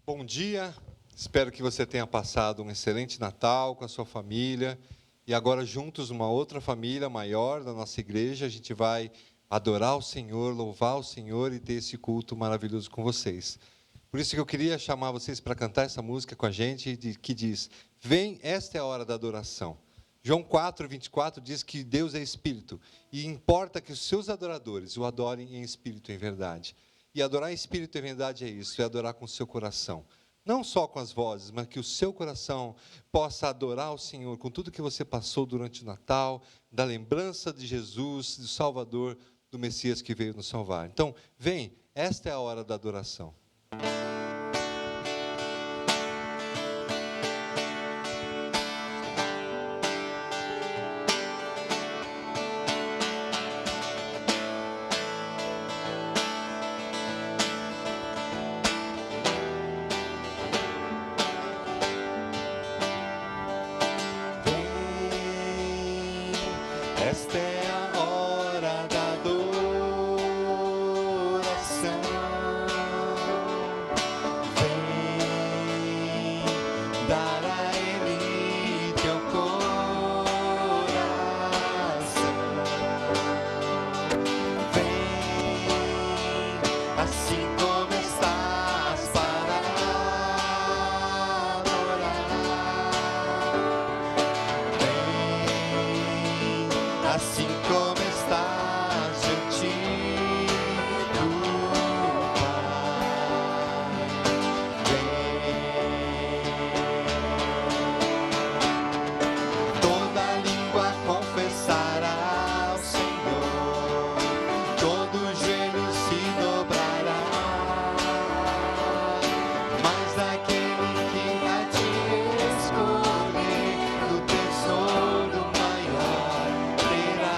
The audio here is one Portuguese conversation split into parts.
Bom dia, espero que você tenha passado um excelente Natal com a sua família. E agora, juntos, uma outra família maior da nossa igreja, a gente vai adorar o Senhor, louvar o Senhor e ter esse culto maravilhoso com vocês. Por isso que eu queria chamar vocês para cantar essa música com a gente, que diz: Vem, esta é a hora da adoração. João 4:24 diz que Deus é Espírito, e importa que os seus adoradores o adorem em Espírito e em verdade. E adorar em Espírito e em verdade é isso, é adorar com o seu coração. Não só com as vozes, mas que o seu coração possa adorar o Senhor com tudo que você passou durante o Natal, da lembrança de Jesus, do Salvador, do Messias que veio nos salvar. Então, vem, esta é a hora da adoração. Esta é a hora da adoração. Vem dar a Ele teu coração. Vem assim como estás para adorar. Assim como estás diante do Pai, vem. Toda língua confessará ao Senhor, todo joelho se dobrará, mas aquele que há de escolher do tesouro maior terá.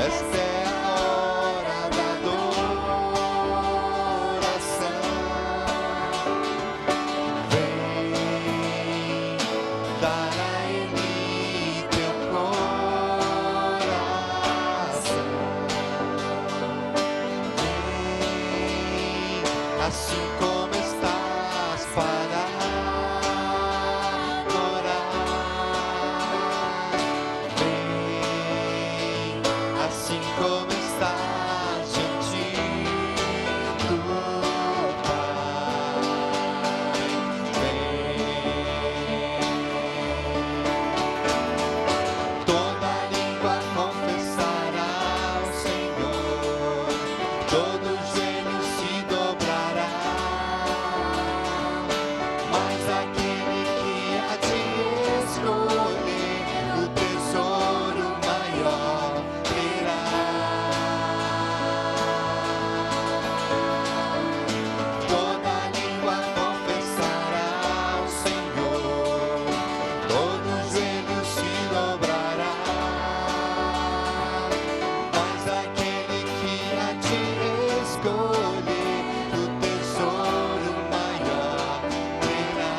Esta é a hora da adoração. Vem dar a Ele teu coração. Vem assim como estás para adorar. Vem assim como estás diante do Pai. Vem. Toda língua confessará ao Senhor, todo joelho se dobrará, mas aquele que há de escolher o tesouro maior terá. Toda língua confessará ao Senhor, todo joelho se dobrará, mas aquele que há de escolher o tesouro maior terá.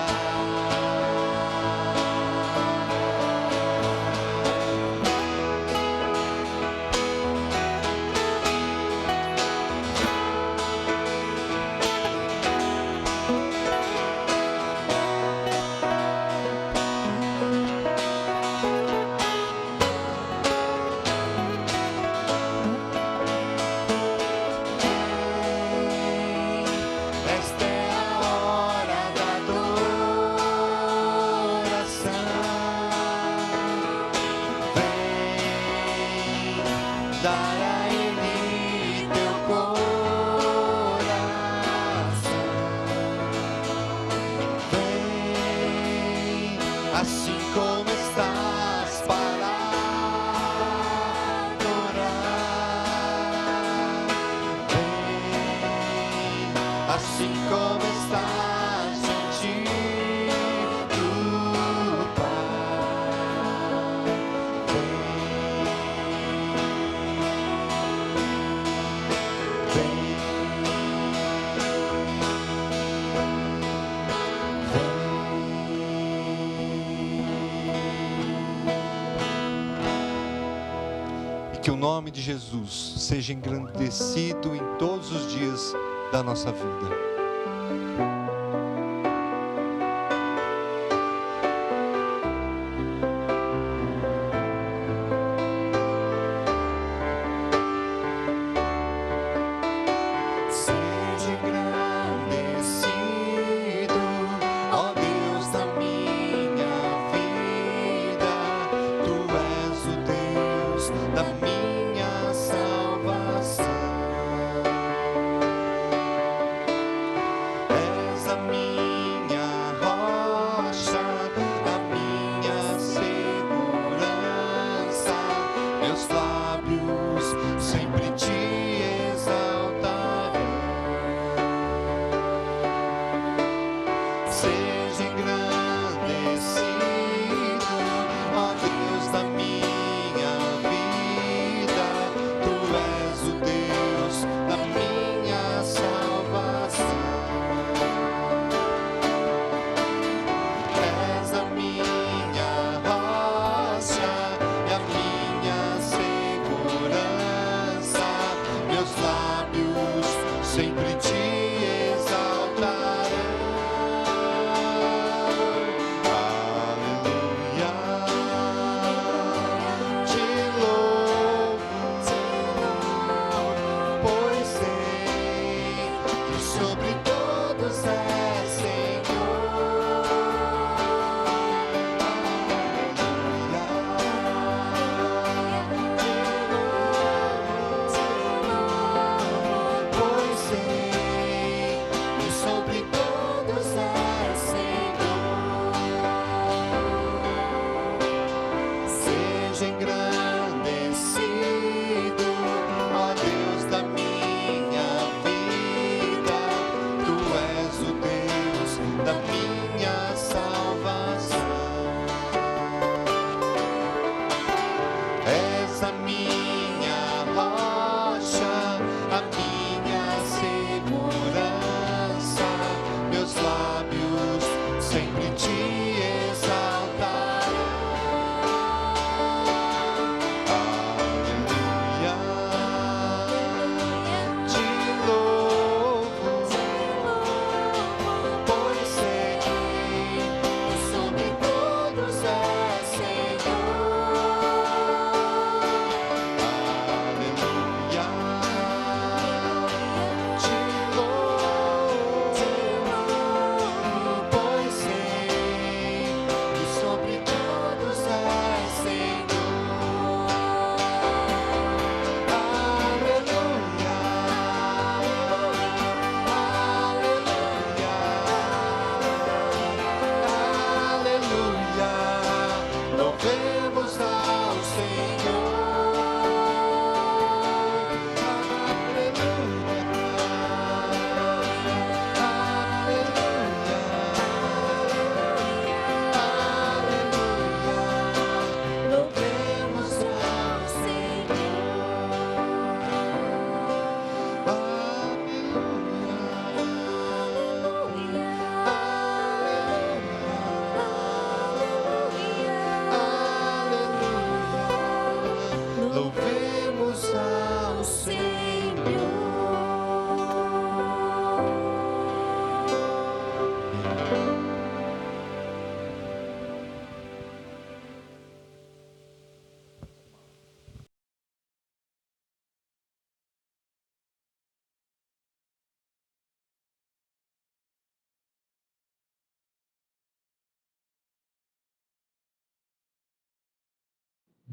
Esta é a hora da adoração. Vem dar a Ele teu coração. Vem assim como estás para adorar. Vem assim como estás diante do Pai. Vem. Vem. que o nome de Jesus seja engrandecido em todos os dias da nossa vida.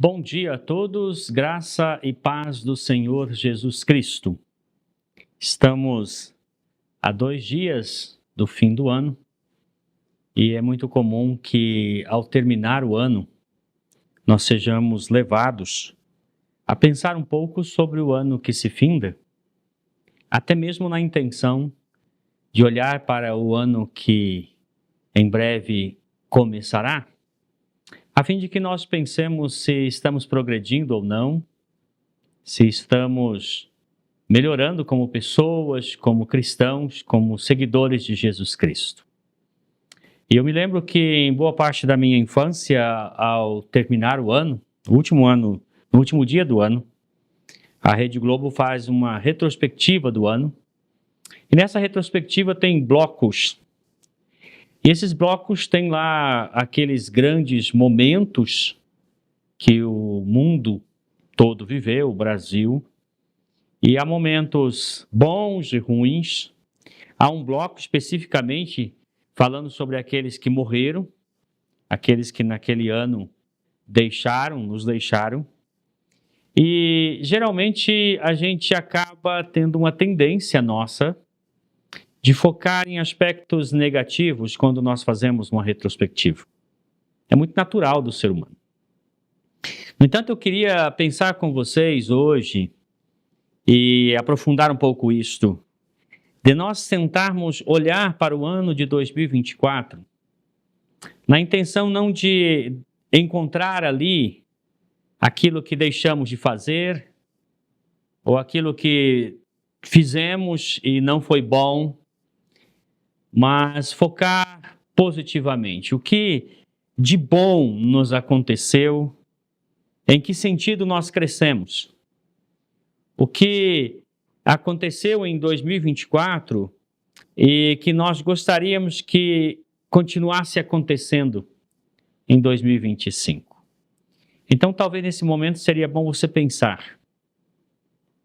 Bom dia a todos, graça e paz do Senhor Jesus Cristo. Estamos a 2 dias do fim do ano e é muito comum que, ao terminar o ano, nós sejamos levados a pensar um pouco sobre o ano que se finda, até mesmo na intenção de olhar para o ano que em breve começará, a fim de que nós pensemos se estamos progredindo ou não, se estamos melhorando como pessoas, como cristãos, como seguidores de Jesus Cristo. E eu me lembro que em boa parte da minha infância, ao terminar o ano, no último dia do ano, a Rede Globo faz uma retrospectiva do ano. E nessa retrospectiva tem blocos. E esses blocos têm lá aqueles grandes momentos que o mundo todo viveu, o Brasil. E há momentos bons e ruins. Há um bloco especificamente falando sobre aqueles que morreram, aqueles que naquele ano nos deixaram. E geralmente a gente acaba tendo uma tendência nossa de focar em aspectos negativos quando nós fazemos uma retrospectiva. É muito natural do ser humano. No entanto, eu queria pensar com vocês hoje e aprofundar um pouco isto, de nós tentarmos olhar para o ano de 2024, na intenção não de encontrar ali aquilo que deixamos de fazer, ou aquilo que fizemos e não foi bom, mas focar positivamente. O que de bom nos aconteceu, em que sentido nós crescemos, o que aconteceu em 2024 e que nós gostaríamos que continuasse acontecendo em 2025. Então, talvez nesse momento seria bom você pensar: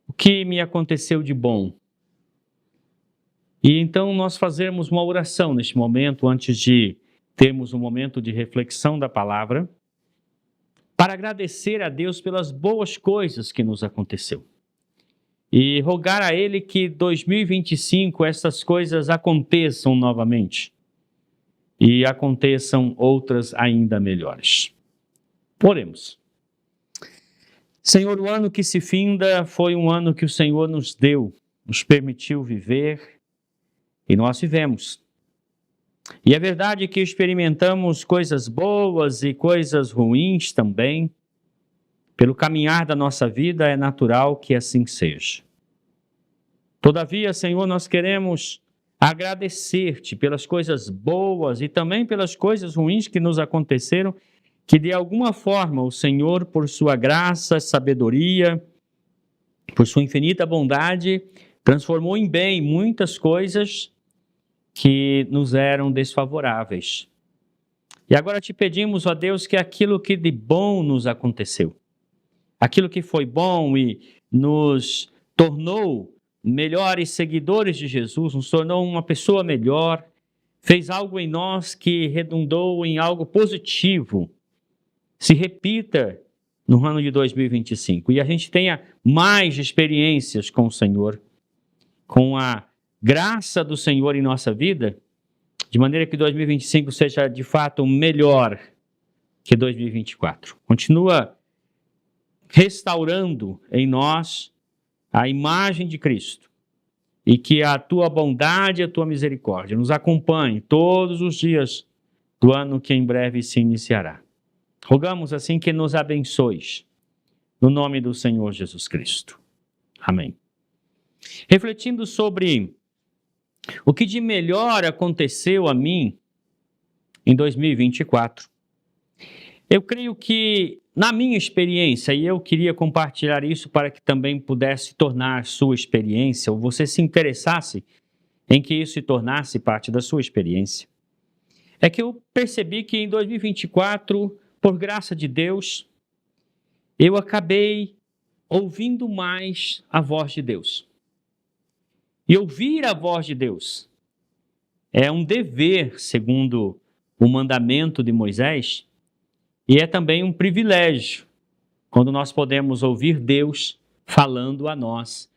o que me aconteceu de bom? E então nós fazermos uma oração neste momento, antes de termos um momento de reflexão da palavra, para agradecer a Deus pelas boas coisas que nos aconteceu. E rogar a Ele que 2025 essas coisas aconteçam novamente. E aconteçam outras ainda melhores. Oremos. Senhor, o ano que se finda foi um ano que o Senhor nos deu, nos permitiu viver, e nós vivemos. E é verdade que experimentamos coisas boas e coisas ruins também. Pelo caminhar da nossa vida é natural que assim seja. Todavia, Senhor, nós queremos agradecer-te pelas coisas boas e também pelas coisas ruins que nos aconteceram, que de alguma forma o Senhor, por sua graça, sabedoria, por sua infinita bondade, transformou em bem muitas coisas que nos eram desfavoráveis. E agora te pedimos, ó Deus, que aquilo que de bom nos aconteceu, aquilo que foi bom e nos tornou melhores seguidores de Jesus, nos tornou uma pessoa melhor, fez algo em nós que redundou em algo positivo, se repita no ano de 2025 e a gente tenha mais experiências com o Senhor, com a graça do Senhor em nossa vida, de maneira que 2025 seja de fato melhor que 2024. Continua restaurando em nós a imagem de Cristo e que a tua bondade e a tua misericórdia nos acompanhe todos os dias do ano que em breve se iniciará. Rogamos assim que nos abençoes, no nome do Senhor Jesus Cristo. Amém. Refletindo sobre o que de melhor aconteceu a mim em 2024, eu creio que, na minha experiência, e eu queria compartilhar isso para que também pudesse tornar sua experiência, ou você se interessasse em que isso se tornasse parte da sua experiência, é que eu percebi que em 2024, por graça de Deus, eu acabei ouvindo mais a voz de Deus. E ouvir a voz de Deus é um dever, segundo o mandamento de Moisés, e é também um privilégio, quando nós podemos ouvir Deus falando a nós,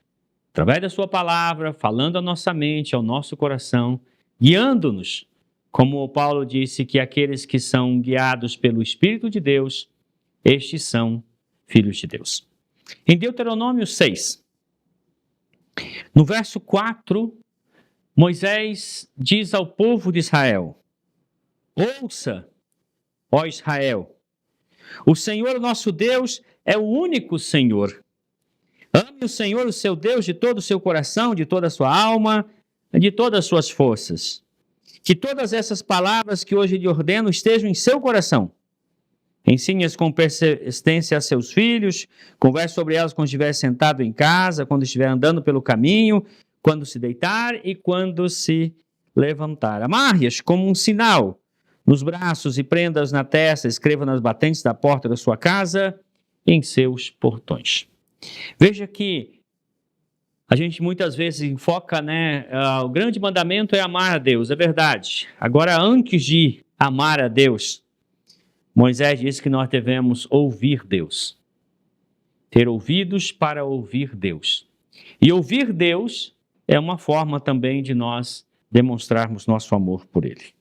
através da sua palavra, falando à nossa mente, ao nosso coração, guiando-nos, como o Paulo disse, que aqueles que são guiados pelo Espírito de Deus, estes são filhos de Deus. Em Deuteronômio 6, no verso 4, Moisés diz ao povo de Israel: ouça, ó Israel, o Senhor nosso Deus é o único Senhor. Ame o Senhor, o seu Deus, de todo o seu coração, de toda a sua alma, de todas as suas forças. Que todas essas palavras que hoje lhe ordeno estejam em seu coração. Ensine-as com persistência a seus filhos, converse sobre elas quando estiver sentado em casa, quando estiver andando pelo caminho, quando se deitar e quando se levantar. Amarre-as como um sinal nos braços e prenda-as na testa, escreva nas batentes da porta da sua casa e em seus portões. Veja que a gente muitas vezes enfoca, o grande mandamento é amar a Deus, é verdade. Agora, antes de amar a Deus, Moisés disse que nós devemos ouvir Deus. Ter ouvidos para ouvir Deus. E ouvir Deus é uma forma também de nós demonstrarmos nosso amor por Ele.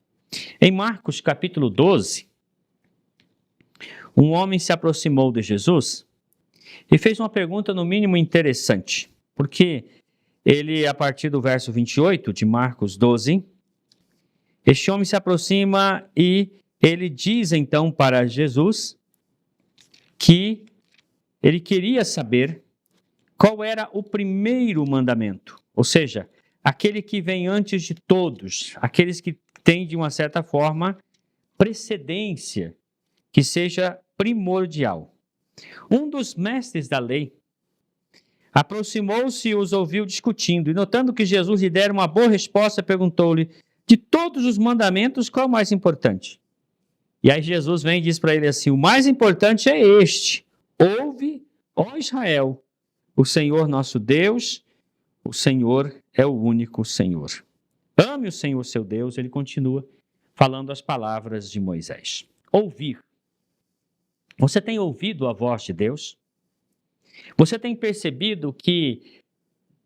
Em Marcos capítulo 12, um homem se aproximou de Jesus e fez uma pergunta no mínimo interessante, porque ele, a partir do verso 28 de Marcos 12, este homem se aproxima e ele diz então para Jesus que ele queria saber qual era o primeiro mandamento, ou seja, aquele que vem antes de todos, aqueles que têm de uma certa forma precedência, que seja primordial. Um dos mestres da lei aproximou-se e os ouviu discutindo, e notando que Jesus lhe dera uma boa resposta, perguntou-lhe: de todos os mandamentos, qual é o mais importante? E aí Jesus vem e diz para ele assim: o mais importante é este: ouve, ó Israel, o Senhor nosso Deus, o Senhor é o único Senhor. Ame o Senhor seu Deus. Ele continua falando as palavras de Moisés. Ouvir. Você tem ouvido a voz de Deus? Você tem percebido que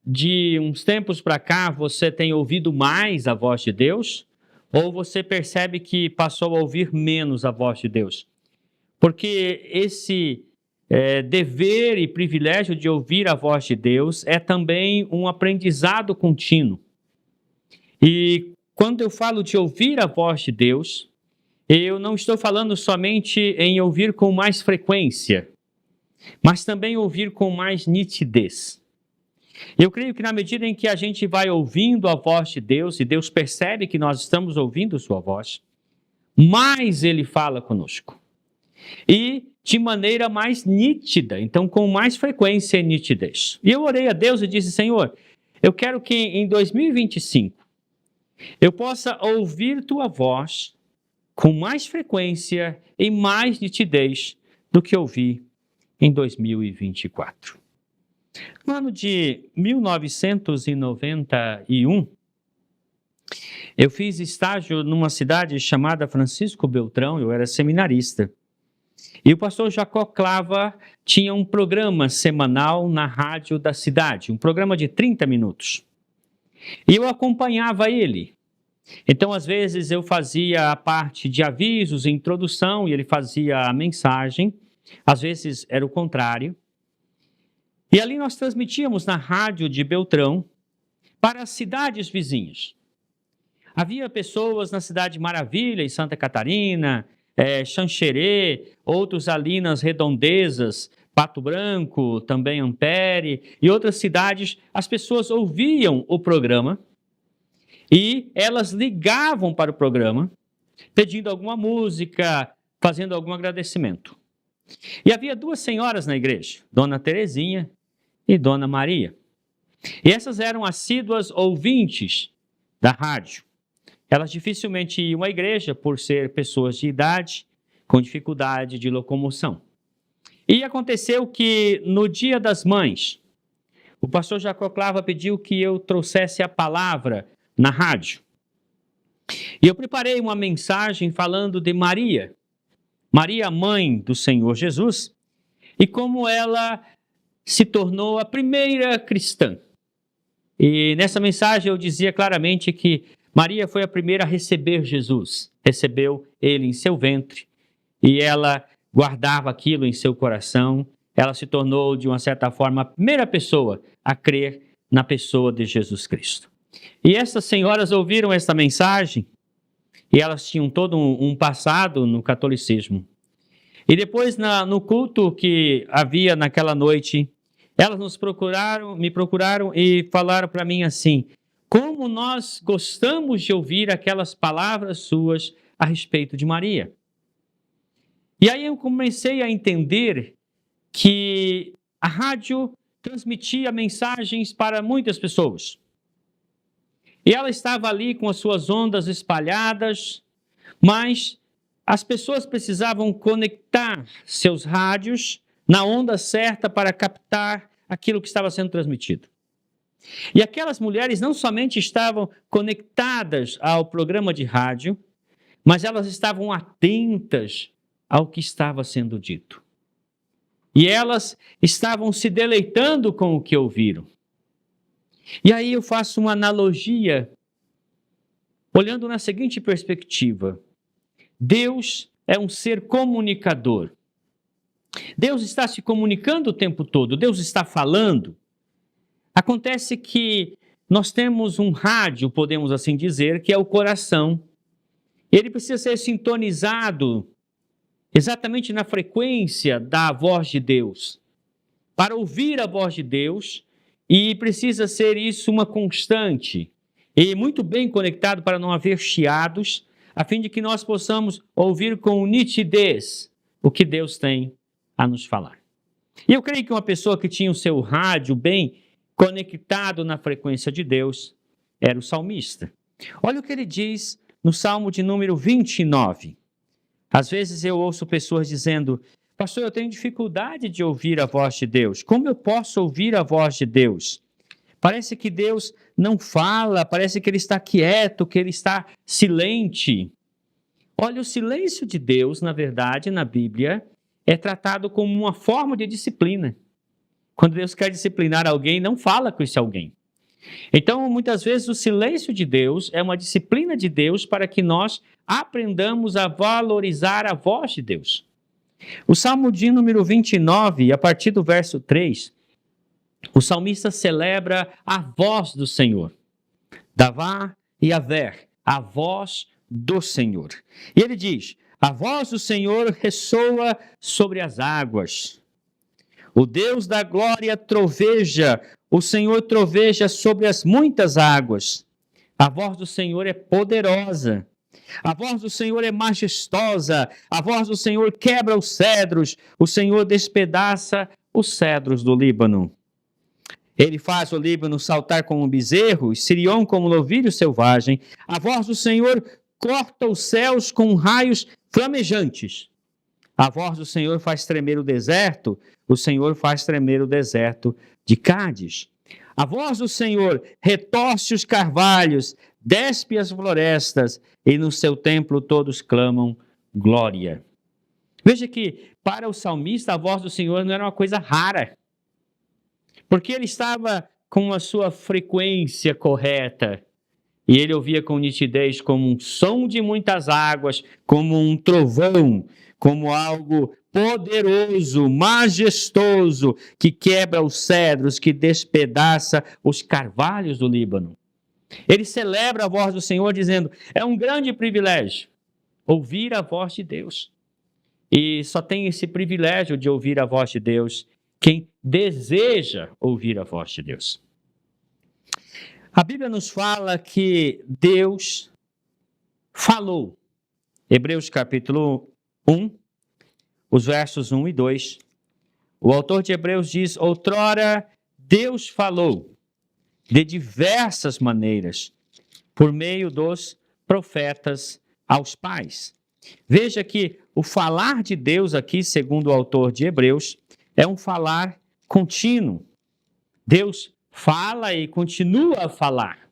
de uns tempos para cá você tem ouvido mais a voz de Deus? Ou você percebe que passou a ouvir menos a voz de Deus? Porque esse dever e privilégio de ouvir a voz de Deus é também um aprendizado contínuo. E quando eu falo de ouvir a voz de Deus, eu não estou falando somente em ouvir com mais frequência, mas também ouvir com mais nitidez. Eu creio que na medida em que a gente vai ouvindo a voz de Deus, e Deus percebe que nós estamos ouvindo sua voz, mais Ele fala conosco. E de maneira mais nítida, então com mais frequência e nitidez. E eu orei a Deus e disse: Senhor, eu quero que em 2025 eu possa ouvir tua voz com mais frequência e mais nitidez do que ouvi em 2024. No ano de 1991, eu fiz estágio numa cidade chamada Francisco Beltrão, eu era seminarista. E o pastor Jacó Clava tinha um programa semanal na rádio da cidade, um programa de 30 minutos. E eu acompanhava ele. Então, às vezes, eu fazia a parte de avisos, introdução, e ele fazia a mensagem. Às vezes, era o contrário. E ali nós transmitíamos na rádio de Beltrão para as cidades vizinhas. Havia pessoas na cidade de Maravilha, em Santa Catarina, Xanxerê, outros ali nas redondezas, Pato Branco, também Ampere e outras cidades. As pessoas ouviam o programa e elas ligavam para o programa pedindo alguma música, fazendo algum agradecimento. E havia duas senhoras na igreja, Dona Terezinha e Dona Maria. E essas eram assíduas ouvintes da rádio. Elas dificilmente iam à igreja por ser pessoas de idade, com dificuldade de locomoção. E aconteceu que no Dia das Mães, o pastor Jacó Clava pediu que eu trouxesse a palavra na rádio. E eu preparei uma mensagem falando de Maria, Maria, mãe do Senhor Jesus, e como ela se tornou a primeira cristã. E nessa mensagem eu dizia claramente que Maria foi a primeira a receber Jesus, recebeu ele em seu ventre e ela guardava aquilo em seu coração. Ela se tornou, de uma certa forma, a primeira pessoa a crer na pessoa de Jesus Cristo. E essas senhoras ouviram essa mensagem e elas tinham todo um passado no catolicismo. E depois, no culto que havia naquela noite, elas me procuraram e falaram para mim assim: como nós gostamos de ouvir aquelas palavras suas a respeito de Maria. E aí eu comecei a entender que a rádio transmitia mensagens para muitas pessoas. E ela estava ali com as suas ondas espalhadas, mas as pessoas precisavam conectar seus rádios na onda certa para captar aquilo que estava sendo transmitido. E aquelas mulheres não somente estavam conectadas ao programa de rádio, mas elas estavam atentas ao que estava sendo dito. E elas estavam se deleitando com o que ouviram. E aí eu faço uma analogia, olhando na seguinte perspectiva. Deus é um ser comunicador. Deus está se comunicando o tempo todo, Deus está falando. Acontece que nós temos um rádio, podemos assim dizer, que é o coração. Ele precisa ser sintonizado exatamente na frequência da voz de Deus, para ouvir a voz de Deus, e precisa ser isso uma constante, e muito bem conectado para não haver chiados, a fim de que nós possamos ouvir com nitidez o que Deus tem a nos falar. E eu creio que uma pessoa que tinha o seu rádio bem conectado na frequência de Deus era o salmista. Olha o que ele diz no Salmo de número 29. Às vezes eu ouço pessoas dizendo: pastor, eu tenho dificuldade de ouvir a voz de Deus. Como eu posso ouvir a voz de Deus? Parece que Deus não fala, parece que Ele está quieto, que Ele está silente. Olha, o silêncio de Deus, na verdade, na Bíblia, é tratado como uma forma de disciplina. Quando Deus quer disciplinar alguém, não fala com esse alguém. Então, muitas vezes, o silêncio de Deus é uma disciplina de Deus para que nós aprendamos a valorizar a voz de Deus. O Salmo de número 29, a partir do verso 3, o salmista celebra a voz do Senhor. Davá e Aver, a voz do Senhor. E ele diz: a voz do Senhor ressoa sobre as águas. O Deus da glória troveja, o Senhor troveja sobre as muitas águas. A voz do Senhor é poderosa. A voz do Senhor é majestosa. A voz do Senhor quebra os cedros. O Senhor despedaça os cedros do Líbano. Ele faz o Líbano saltar como um bezerro, e Sirion como um novilho selvagem. A voz do Senhor corta os céus com raios flamejantes. A voz do Senhor faz tremer o deserto. O Senhor faz tremer o deserto de Cádiz. A voz do Senhor retorce os carvalhos, despe as florestas, e no seu templo todos clamam glória. Veja que, para o salmista, a voz do Senhor não era uma coisa rara, porque ele estava com a sua frequência correta, e ele ouvia com nitidez como um som de muitas águas, como um trovão, como algo poderoso, majestoso, que quebra os cedros, que despedaça os carvalhos do Líbano. Ele celebra a voz do Senhor dizendo: é um grande privilégio ouvir a voz de Deus. E só tem esse privilégio de ouvir a voz de Deus quem deseja ouvir a voz de Deus. A Bíblia nos fala que Deus falou. Hebreus capítulo 1, os versos 1 e 2. O autor de Hebreus diz: outrora Deus falou de diversas maneiras por meio dos profetas aos pais. Veja que o falar de Deus aqui, segundo o autor de Hebreus, é um falar contínuo. Deus fala e continua a falar.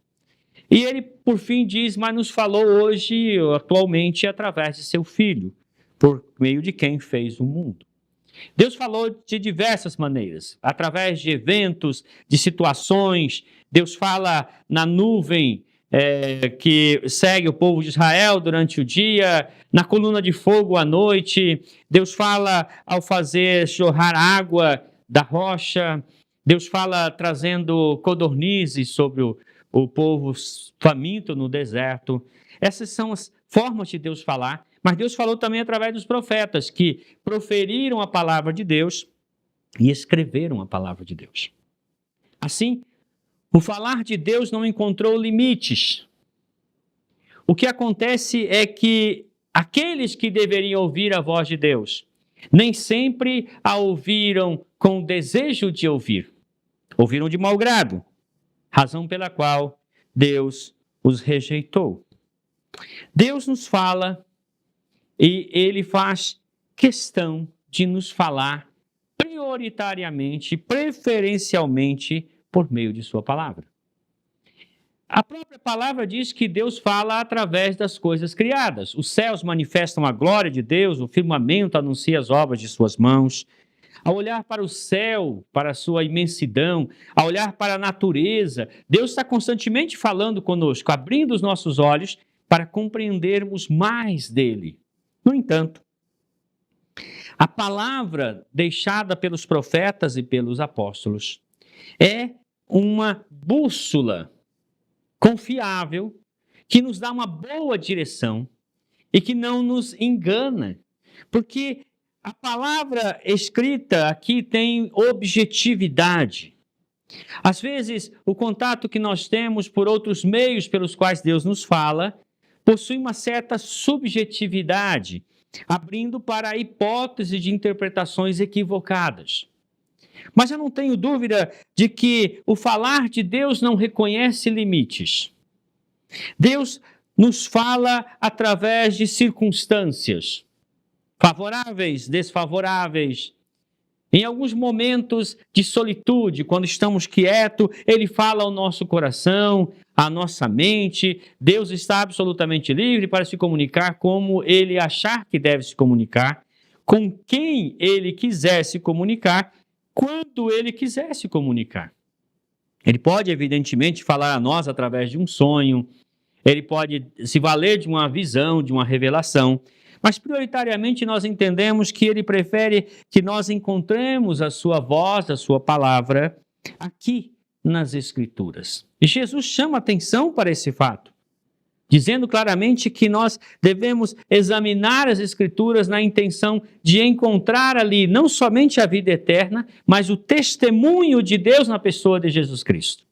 E ele, por fim, diz: mas nos falou hoje, atualmente, através de seu Filho, por meio de quem fez o mundo. Deus falou de diversas maneiras, através de eventos, de situações. Deus fala na nuvem que segue o povo de Israel durante o dia, na coluna de fogo à noite. Deus fala ao fazer jorrar água da rocha. Deus fala trazendo codornizes sobre o povo faminto no deserto. Essas são as formas de Deus falar. Mas Deus falou também através dos profetas, que proferiram a palavra de Deus e escreveram a palavra de Deus. Assim, o falar de Deus não encontrou limites. O que acontece é que aqueles que deveriam ouvir a voz de Deus, nem sempre a ouviram com o desejo de ouvir. Ouviram de mau grado, razão pela qual Deus os rejeitou. Deus nos fala e Ele faz questão de nos falar prioritariamente, preferencialmente, por meio de sua palavra. A própria palavra diz que Deus fala através das coisas criadas. Os céus manifestam a glória de Deus, o firmamento anuncia as obras de suas mãos. Ao olhar para o céu, para a sua imensidão, ao olhar para a natureza, Deus está constantemente falando conosco, abrindo os nossos olhos para compreendermos mais dele. No entanto, a palavra deixada pelos profetas e pelos apóstolos é uma bússola confiável que nos dá uma boa direção e que não nos engana, porque a palavra escrita aqui tem objetividade. Às vezes, o contato que nós temos por outros meios pelos quais Deus nos fala possui uma certa subjetividade, abrindo para a hipótese de interpretações equivocadas. Mas eu não tenho dúvida de que o falar de Deus não reconhece limites. Deus nos fala através de circunstâncias, favoráveis, desfavoráveis. Em alguns momentos de solitude, quando estamos quietos, Ele fala ao nosso coração, à nossa mente. Deus está absolutamente livre para se comunicar como Ele achar que deve se comunicar, com quem Ele quiser se comunicar, quando Ele quiser se comunicar. Ele pode, evidentemente, falar a nós através de um sonho, Ele pode se valer de uma visão, de uma revelação, mas prioritariamente nós entendemos que Ele prefere que nós encontremos a sua voz, a sua palavra, aqui nas Escrituras. E Jesus chama atenção para esse fato, dizendo claramente que nós devemos examinar as Escrituras na intenção de encontrar ali não somente a vida eterna, mas o testemunho de Deus na pessoa de Jesus Cristo.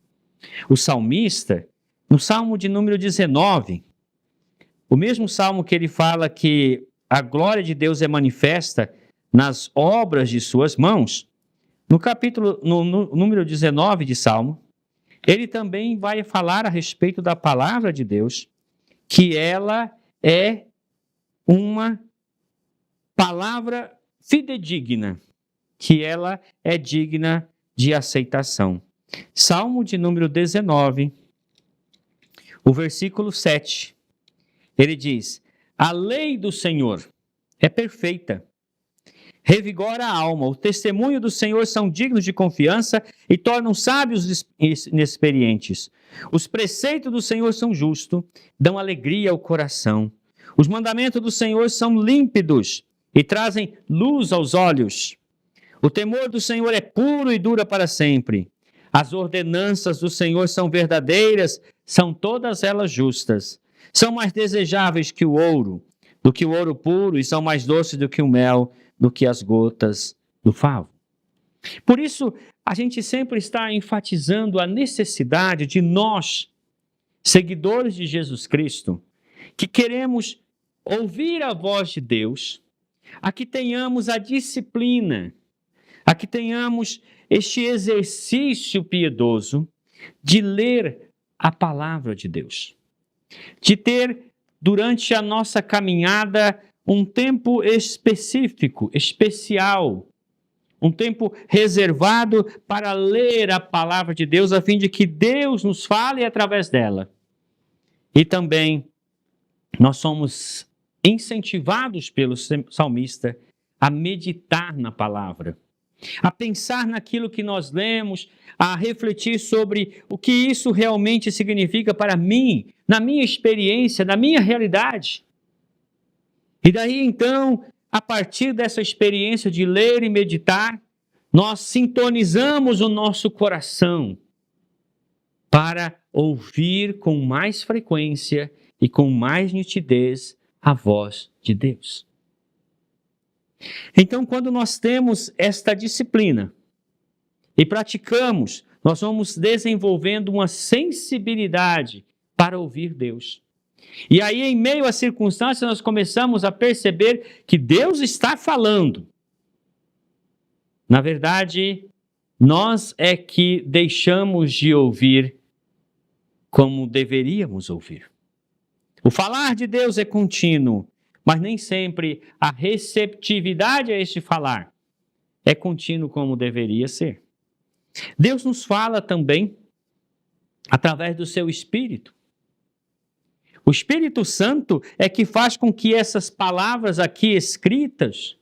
O salmista, no Salmo de número 19, o mesmo salmo que ele fala que a glória de Deus é manifesta nas obras de suas mãos, no número 19 de Salmo, ele também vai falar a respeito da palavra de Deus, que ela é uma palavra fidedigna, que ela é digna de aceitação. Salmo de número 19, o versículo 7. Ele diz: a lei do Senhor é perfeita, revigora a alma. O testemunho do Senhor são dignos de confiança e tornam sábios inexperientes. Os preceitos do Senhor são justos, dão alegria ao coração. Os mandamentos do Senhor são límpidos e trazem luz aos olhos. O temor do Senhor é puro e dura para sempre. As ordenanças do Senhor são verdadeiras, são todas elas justas. São mais desejáveis que o ouro, do que o ouro puro, e são mais doces do que o mel, do que as gotas do favo. Por isso, a gente sempre está enfatizando a necessidade de nós, seguidores de Jesus Cristo, que queremos ouvir a voz de Deus, a que tenhamos a disciplina, a que tenhamos este exercício piedoso de ler a palavra de Deus. De ter, durante a nossa caminhada, um tempo específico, especial, um tempo reservado para ler a palavra de Deus, a fim de que Deus nos fale através dela. E também nós somos incentivados pelo salmista a meditar na palavra, a pensar naquilo que nós lemos, a refletir sobre o que isso realmente significa para mim, na minha experiência, na minha realidade. E daí então, a partir dessa experiência de ler e meditar, nós sintonizamos o nosso coração para ouvir com mais frequência e com mais nitidez a voz de Deus. Então, quando nós temos esta disciplina e praticamos, nós vamos desenvolvendo uma sensibilidade para ouvir Deus. E aí, em meio às circunstâncias, nós começamos a perceber que Deus está falando. Na verdade, nós é que deixamos de ouvir como deveríamos ouvir. O falar de Deus é contínuo, mas nem sempre a receptividade a este falar é contínuo como deveria ser. Deus nos fala também através do seu Espírito. O Espírito Santo é que faz com que essas palavras aqui escritas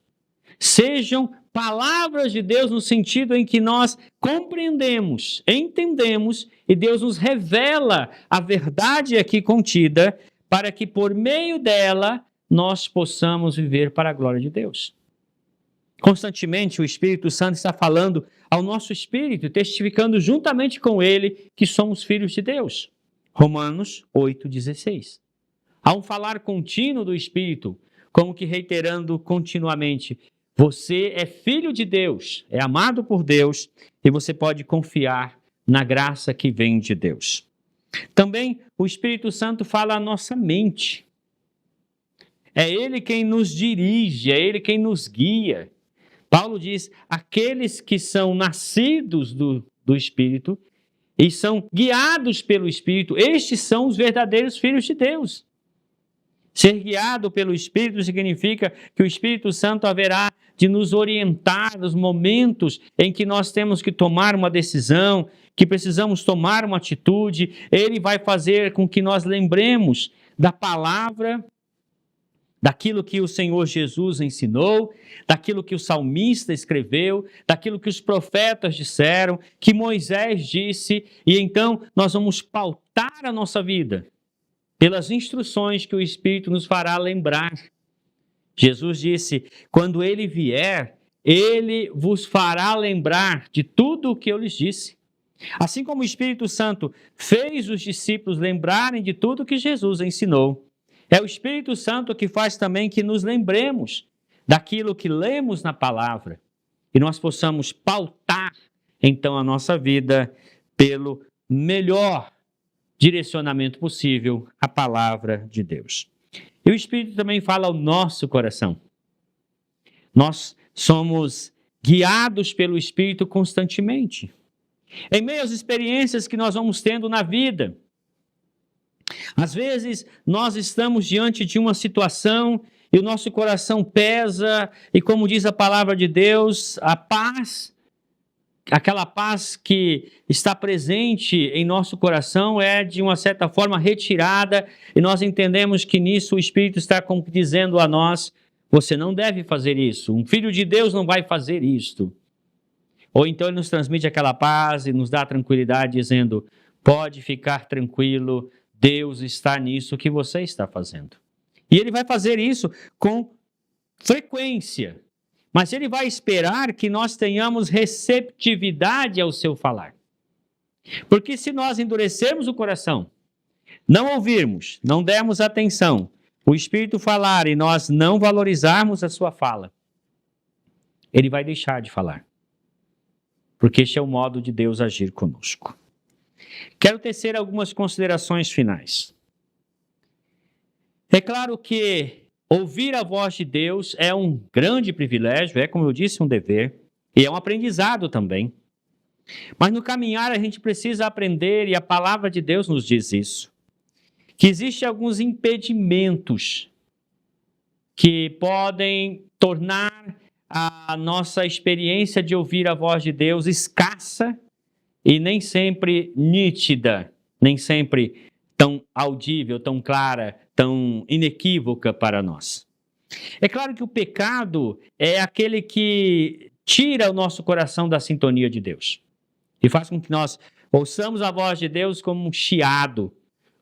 sejam palavras de Deus no sentido em que nós compreendemos, entendemos e Deus nos revela a verdade aqui contida para que por meio dela nós possamos viver para a glória de Deus. Constantemente o Espírito Santo está falando ao nosso espírito, testificando juntamente com ele que somos filhos de Deus. Romanos 8,16. Há um falar contínuo do Espírito, como que reiterando continuamente: você é filho de Deus, é amado por Deus e você pode confiar na graça que vem de Deus. Também o Espírito Santo fala à nossa mente. É Ele quem nos dirige, é Ele quem nos guia. Paulo diz: aqueles que são nascidos do Espírito e são guiados pelo Espírito, estes são os verdadeiros filhos de Deus. Ser guiado pelo Espírito significa que o Espírito Santo haverá de nos orientar nos momentos em que nós temos que tomar uma decisão, que precisamos tomar uma atitude. Ele vai fazer com que nós lembremos da palavra, daquilo que o Senhor Jesus ensinou, daquilo que o salmista escreveu, daquilo que os profetas disseram, que Moisés disse, e então nós vamos pautar a nossa vida pelas instruções que o Espírito nos fará lembrar. Jesus disse: quando ele vier, ele vos fará lembrar de tudo o que eu lhes disse. Assim como o Espírito Santo fez os discípulos lembrarem de tudo que Jesus ensinou, é o Espírito Santo que faz também que nos lembremos daquilo que lemos na palavra e nós possamos pautar, então, a nossa vida pelo melhor direcionamento possível, a palavra de Deus. E o Espírito também fala ao nosso coração. Nós somos guiados pelo Espírito constantemente. Em meio às experiências que nós vamos tendo na vida, às vezes nós estamos diante de uma situação e o nosso coração pesa, e como diz a palavra de Deus, a paz, aquela paz que está presente em nosso coração é de uma certa forma retirada, e nós entendemos que nisso o Espírito está como dizendo a nós: você não deve fazer isso, um filho de Deus não vai fazer isto. Ou então ele nos transmite aquela paz e nos dá tranquilidade, dizendo: pode ficar tranquilo, Deus está nisso que você está fazendo. E ele vai fazer isso com frequência, mas ele vai esperar que nós tenhamos receptividade ao seu falar. Porque se nós endurecermos o coração, não ouvirmos, não dermos atenção, o Espírito falar e nós não valorizarmos a sua fala, ele vai deixar de falar. Porque este é o modo de Deus agir conosco. Quero tecer algumas considerações finais. É claro que ouvir a voz de Deus é um grande privilégio, é, como eu disse, um dever, e é um aprendizado também. Mas no caminhar a gente precisa aprender, e a palavra de Deus nos diz isso, que existem alguns impedimentos que podem tornar a nossa experiência de ouvir a voz de Deus escassa e nem sempre nítida, nem sempre tão audível, tão clara, tão inequívoca para nós. É claro que o pecado é aquele que tira o nosso coração da sintonia de Deus e faz com que nós ouçamos a voz de Deus como um chiado,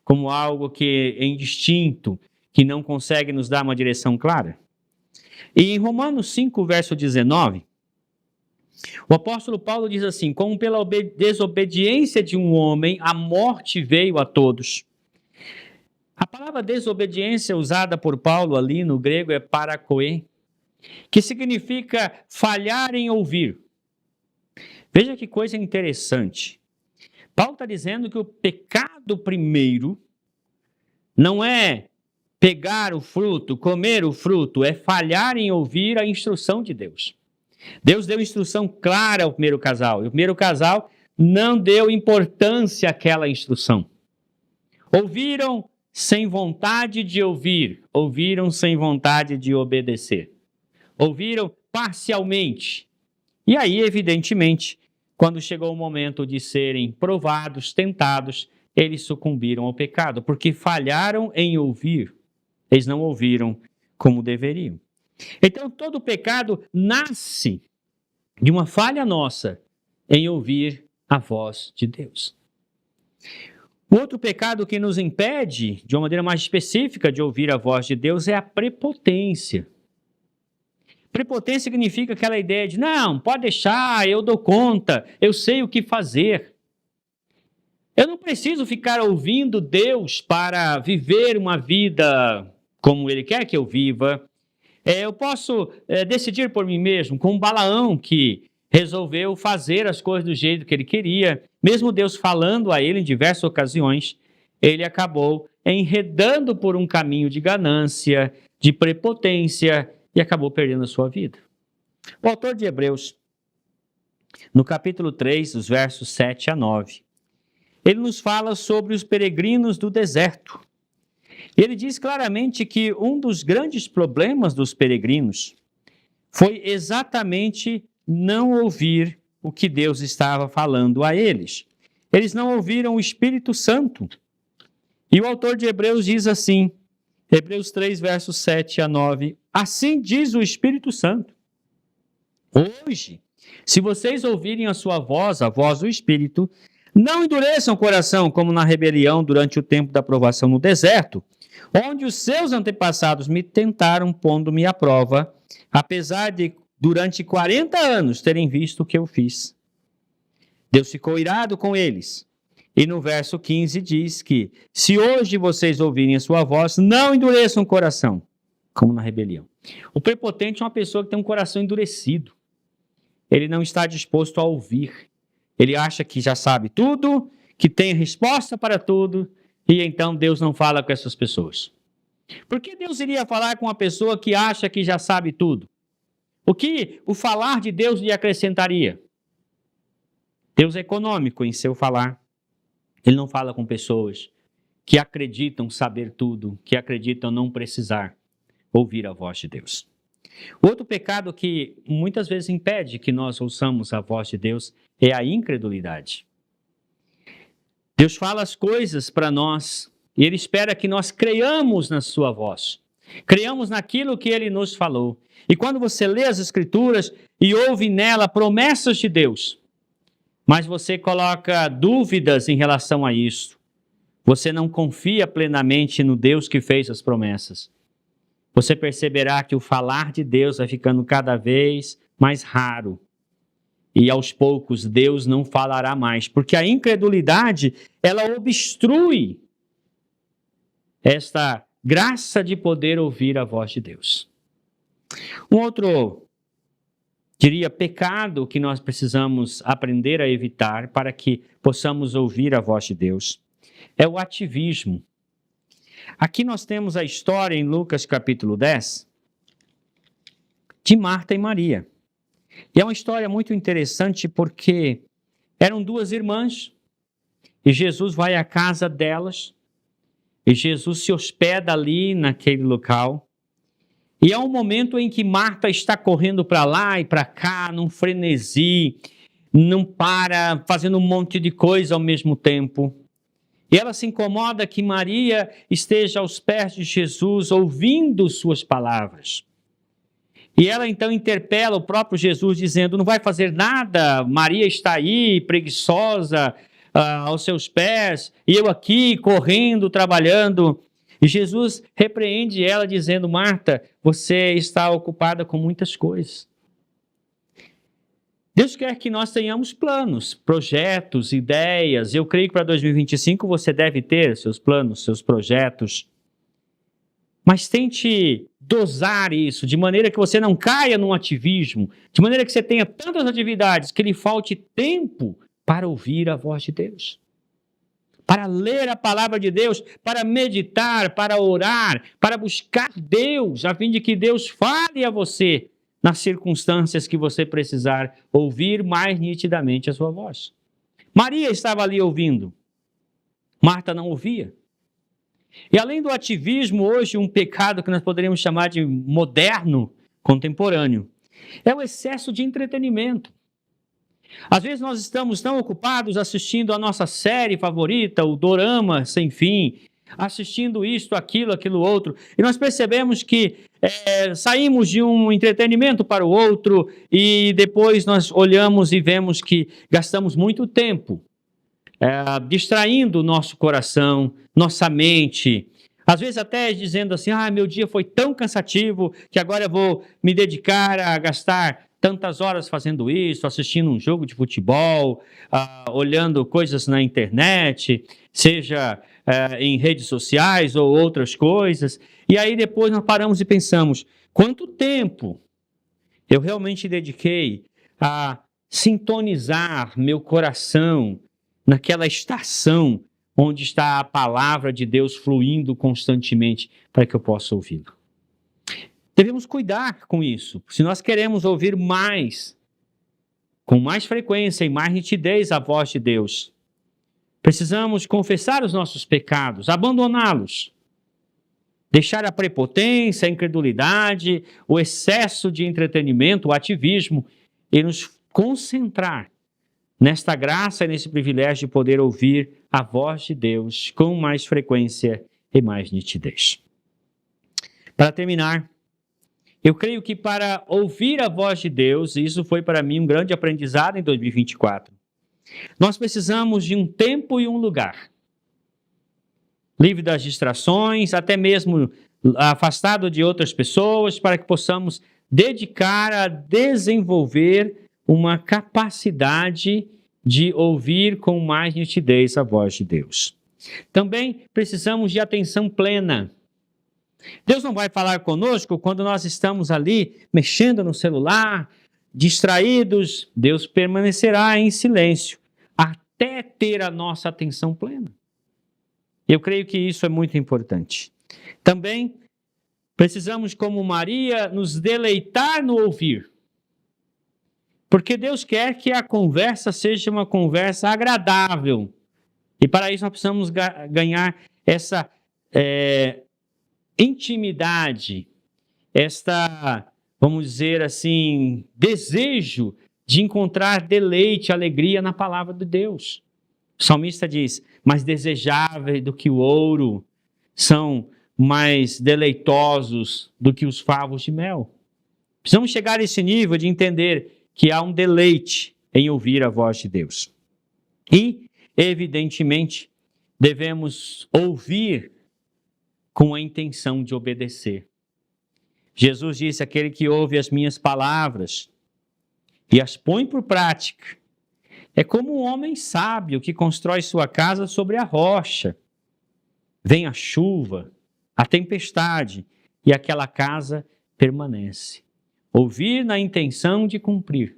como algo que é indistinto, que não consegue nos dar uma direção clara. E em Romanos 5, verso 19, o apóstolo Paulo diz assim: como pela desobediência de um homem, a morte veio a todos. A palavra desobediência usada por Paulo ali no grego é parakoe, que significa falhar em ouvir. Veja que coisa interessante. Paulo está dizendo que o pecado primeiro não é pegar o fruto, comer o fruto, é falhar em ouvir a instrução de Deus. Deus deu instrução clara ao primeiro casal, e o primeiro casal não deu importância àquela instrução. Ouviram sem vontade de ouvir, ouviram sem vontade de obedecer. Ouviram parcialmente. E aí, evidentemente, quando chegou o momento de serem provados, tentados, eles sucumbiram ao pecado, porque falharam em ouvir. Eles não ouviram como deveriam. Então, todo pecado nasce de uma falha nossa em ouvir a voz de Deus. O outro pecado que nos impede, de uma maneira mais específica, de ouvir a voz de Deus é a prepotência. Prepotência significa aquela ideia de, não, pode deixar, eu dou conta, eu sei o que fazer. Eu não preciso ficar ouvindo Deus para viver uma vida como Ele quer que eu viva. Eu posso decidir por mim mesmo, como Balaão, que resolveu fazer as coisas do jeito que ele queria. Mesmo Deus falando a ele em diversas ocasiões, ele acabou enredando por um caminho de ganância, de prepotência, e acabou perdendo a sua vida. O autor de Hebreus, no capítulo 3, dos versos 7 a 9, ele nos fala sobre os peregrinos do deserto. Ele diz claramente que um dos grandes problemas dos peregrinos foi exatamente não ouvir o que Deus estava falando a eles. Eles não ouviram o Espírito Santo. E o autor de Hebreus diz assim, Hebreus 3, versos 7 a 9, assim diz o Espírito Santo. Hoje, se vocês ouvirem a sua voz, a voz do Espírito, não endureçam o coração como na rebelião durante o tempo da provação no deserto, onde os seus antepassados me tentaram pondo-me à prova, apesar de durante 40 anos terem visto o que eu fiz. Deus ficou irado com eles. E no verso 15 diz que, se hoje vocês ouvirem a sua voz, não endureçam o coração, como na rebelião. O prepotente é uma pessoa que tem um coração endurecido. Ele não está disposto a ouvir. Ele acha que já sabe tudo, que tem resposta para tudo, e então Deus não fala com essas pessoas. Por que Deus iria falar com uma pessoa que acha que já sabe tudo? O que o falar de Deus lhe acrescentaria? Deus é econômico em seu falar. Ele não fala com pessoas que acreditam saber tudo, que acreditam não precisar ouvir a voz de Deus. Outro pecado que muitas vezes impede que nós ouçamos a voz de Deus é a incredulidade. Deus fala as coisas para nós e Ele espera que nós creiamos na sua voz. Creiamos naquilo que Ele nos falou. E quando você lê as Escrituras e ouve nela promessas de Deus, mas você coloca dúvidas em relação a isso, você não confia plenamente no Deus que fez as promessas, você perceberá que o falar de Deus vai ficando cada vez mais raro. E aos poucos Deus não falará mais, porque a incredulidade, ela obstrui esta graça de poder ouvir a voz de Deus. Um outro, diria, pecado que nós precisamos aprender a evitar para que possamos ouvir a voz de Deus é o ativismo. Aqui nós temos a história em Lucas capítulo 10 de Marta e Maria. E é uma história muito interessante porque eram duas irmãs e Jesus vai à casa delas e Jesus se hospeda ali naquele local. E é um momento em que Marta está correndo para lá e para cá, num frenesi, não para, fazendo um monte de coisa ao mesmo tempo. E ela se incomoda que Maria esteja aos pés de Jesus, ouvindo suas palavras. E ela então interpela o próprio Jesus, dizendo, não vai fazer nada, Maria está aí, preguiçosa, aos seus pés, e eu aqui, correndo, trabalhando. E Jesus repreende ela, dizendo, Marta, você está ocupada com muitas coisas. Deus quer que nós tenhamos planos, projetos, ideias. Eu creio que para 2025 você deve ter seus planos, seus projetos. Mas tente dosar isso, de maneira que você não caia num ativismo, de maneira que você tenha tantas atividades que lhe falte tempo para ouvir a voz de Deus. para ler a palavra de Deus, para meditar, para orar, para buscar Deus, a fim de que Deus fale a você nas circunstâncias que você precisar ouvir mais nitidamente a sua voz. Maria estava ali ouvindo, Marta não ouvia. E além do ativismo, hoje um pecado que nós poderíamos chamar de moderno, contemporâneo, é o excesso de entretenimento. Às vezes nós estamos tão ocupados assistindo a nossa série favorita, o dorama sem fim, assistindo isto, aquilo outro, e nós percebemos que saímos de um entretenimento para o outro e depois nós olhamos e vemos que gastamos muito tempo distraindo o nosso coração, nossa mente, às vezes até dizendo assim, meu dia foi tão cansativo que agora eu vou me dedicar a gastar tantas horas fazendo isso, assistindo um jogo de futebol, olhando coisas na internet, seja em redes sociais ou outras coisas. E aí depois nós paramos e pensamos, quanto tempo eu realmente dediquei a sintonizar meu coração naquela estação onde está a palavra de Deus fluindo constantemente para que eu possa ouvi-lo. Devemos cuidar com isso. Se nós queremos ouvir mais, com mais frequência e mais nitidez a voz de Deus, precisamos confessar os nossos pecados, abandoná-los, deixar a prepotência, a incredulidade, o excesso de entretenimento, o ativismo e nos concentrar nesta graça e nesse privilégio de poder ouvir a voz de Deus com mais frequência e mais nitidez. Para terminar, eu creio que para ouvir a voz de Deus, e isso foi para mim um grande aprendizado em 2024, nós precisamos de um tempo e um lugar. Livre das distrações, até mesmo afastado de outras pessoas, para que possamos dedicar a desenvolver uma capacidade de ouvir com mais nitidez a voz de Deus. Também precisamos de atenção plena. Deus não vai falar conosco quando nós estamos ali mexendo no celular, distraídos. Deus permanecerá em silêncio até ter a nossa atenção plena. Eu creio que isso é muito importante. Também precisamos, como Maria, nos deleitar no ouvir. Porque Deus quer que a conversa seja uma conversa agradável. E para isso nós precisamos ganhar essa intimidade, vamos dizer assim, desejo de encontrar deleite, alegria na palavra de Deus. O salmista diz, mais desejável do que o ouro, são mais deleitosos do que os favos de mel. Precisamos chegar a esse nível de entender que há um deleite em ouvir a voz de Deus. E, evidentemente, devemos ouvir com a intenção de obedecer. Jesus disse, aquele que ouve as minhas palavras e as põe por prática, é como um homem sábio que constrói sua casa sobre a rocha. Vem a chuva, a tempestade, e aquela casa permanece. Ouvir na intenção de cumprir.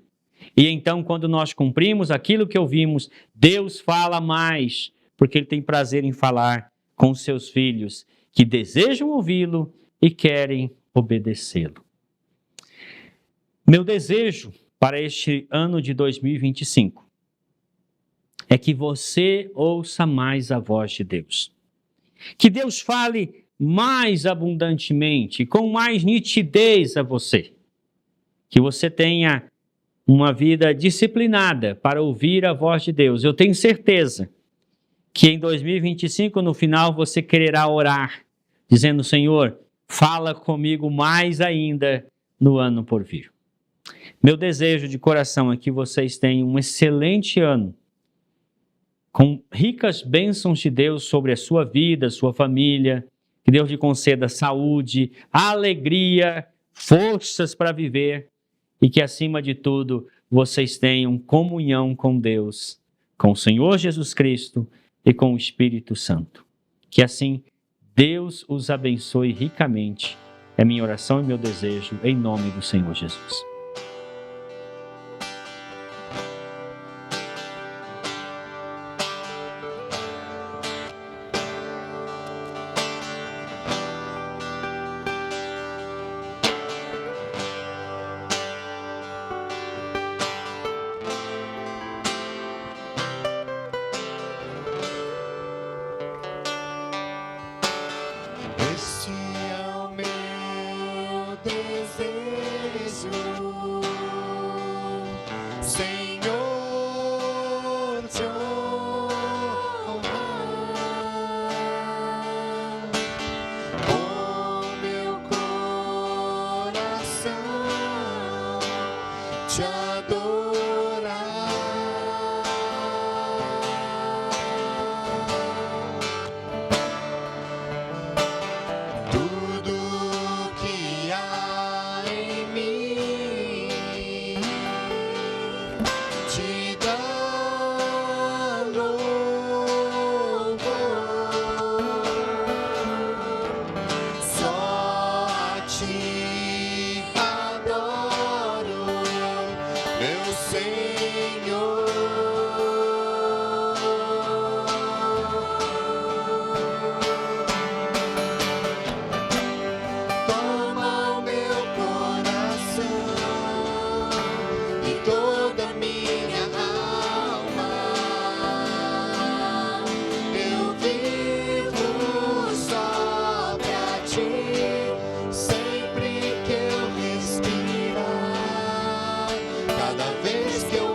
E então, quando nós cumprimos aquilo que ouvimos, Deus fala mais, porque Ele tem prazer em falar com seus filhos, que desejam ouvi-lo e querem obedecê-lo. Meu desejo para este ano de 2025 é que você ouça mais a voz de Deus. Que Deus fale mais abundantemente, com mais nitidez a você. Que você tenha uma vida disciplinada para ouvir a voz de Deus. Eu tenho certeza que em 2025, no final, você quererá orar, dizendo, Senhor, fala comigo mais ainda no ano por vir. Meu desejo de coração é que vocês tenham um excelente ano, com ricas bênçãos de Deus sobre a sua vida, sua família, que Deus lhe conceda saúde, alegria, forças para viver, e que, acima de tudo, vocês tenham comunhão com Deus, com o Senhor Jesus Cristo e com o Espírito Santo. Que assim Deus os abençoe ricamente. É minha oração e meu desejo, em nome do Senhor Jesus. te adorar. Tudo que há em mim te dá louvor. Só a ti adoro, meu Senhor. Toma o meu coração e toda minha alma. Eu vivo só pra ti, sempre que eu respirar. Cada vez que eu